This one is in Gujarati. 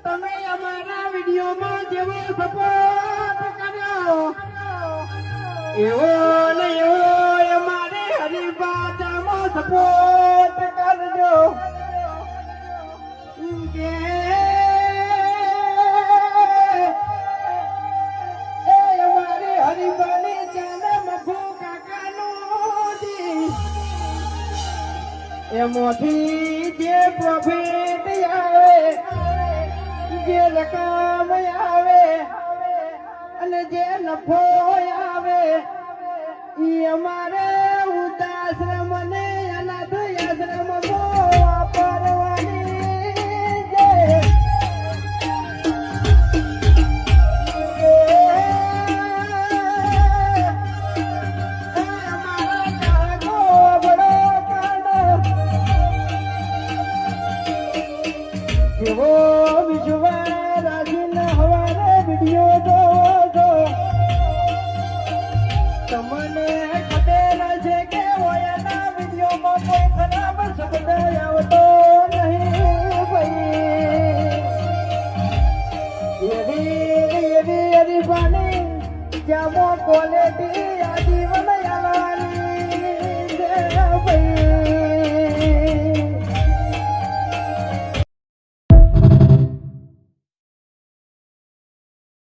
તમે અમારા વિડીયોમાં જેવો સપોર્ટ કર્યો એવો ને એવો અમારે હરિભાષામાં સપોર્ટ કરજો. અમારે હરિભાની ચાલે મફુ કાકાનું એમાંથી જે પ્રોફિટ આવે, જે રકમ આવે અને જે નફો આવે એ અમારે